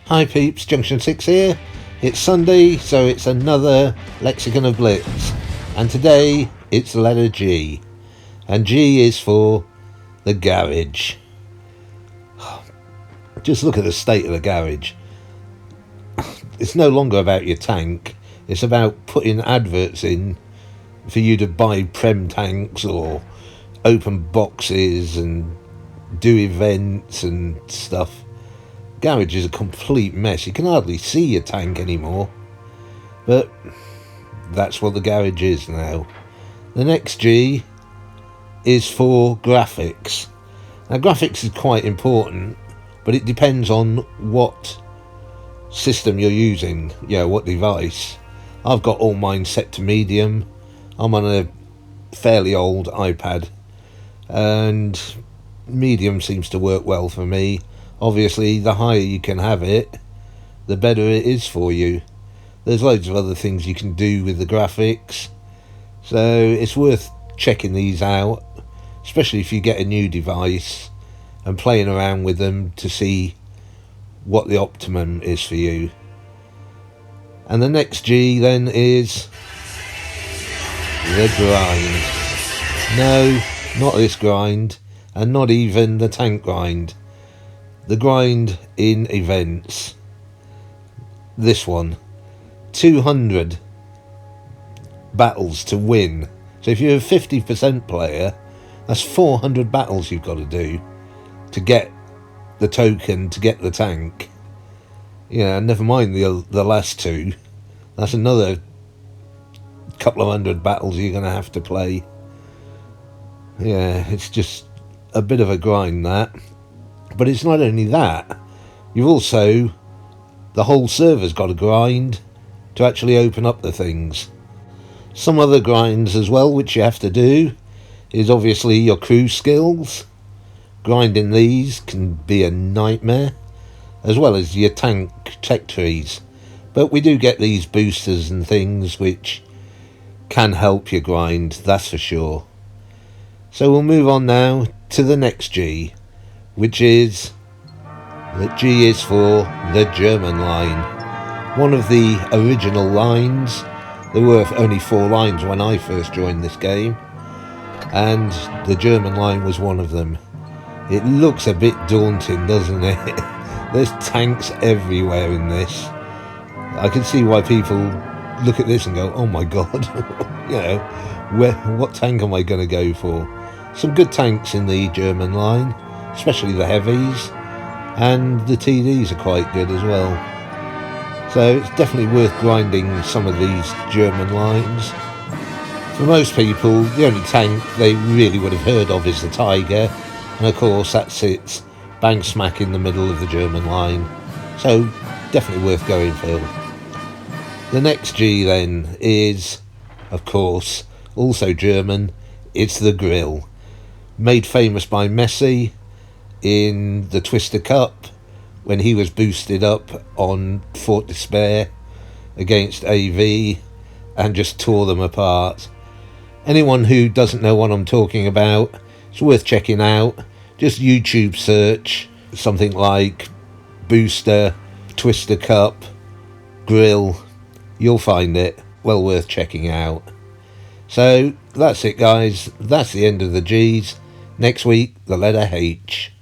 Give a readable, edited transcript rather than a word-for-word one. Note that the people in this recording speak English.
Hi peeps, Junction 6 here. It's Sunday, so it's another lexicon of Blitz. And today, it's the letter G. And G is for the garage. Just look at the state of the garage. It's no longer about your tank. It's about putting adverts in for you to buy prem tanks or open boxes and do events and stuff. Garage is a complete mess. You can hardly see your tank anymore, but that's what the garage is now. The next G is for graphics. Now graphics is quite important, but it depends on what system you're using, what device. I've got all mine set to medium. I'm on a fairly old iPad and medium seems to work well for me. Obviously, the higher you can have it, the better it is for you. There's loads of other things you can do with the graphics, so it's worth checking these out, especially if you get a new device and playing around with them to see what the optimum is for you. And the next G then is the grind. No, not this grind, and not even the tank grind. The grind in events. This one. 200 battles to win. So if you're a 50% player, that's 400 battles you've got to do to get the token, to get the tank. Never mind the last two. That's another couple of hundred battles you're going to have to play. It's just a bit of a grind, that. But it's not only that, you've also, the whole server's got to grind to actually open up the things. Some other grinds as well which you have to do is obviously your crew skills. Grinding these can be a nightmare, as well as your tank tech trees. But we do get these boosters and things which can help you grind, that's for sure. So we'll move on now to the next G, which is, the G is for the German line. One of the original lines. There were only 4 lines when I first joined this game, and the German line was one of them. It looks a bit daunting, doesn't it? There's tanks everywhere in this. I can see why people look at this and go, oh my god, what tank am I going to go for? Some good tanks in the German line, especially the heavies, and the TDs are quite good as well. So it's definitely worth grinding some of these German lines. For most people, the only tank they really would have heard of is the Tiger, and of course that sits bang smack in the middle of the German line, so definitely worth going for. The next G then is, of course, also German. It's the grill. Made famous by Messi in the Twister Cup when he was boosted up on Fort Despair against AV and just tore them apart. Anyone who doesn't know what I'm talking about, it's worth checking out. Just YouTube search something like Booster, Twister Cup, Grill. You'll find it. Well worth checking out. So that's it, guys. That's the end of the G's. Next week, the letter H.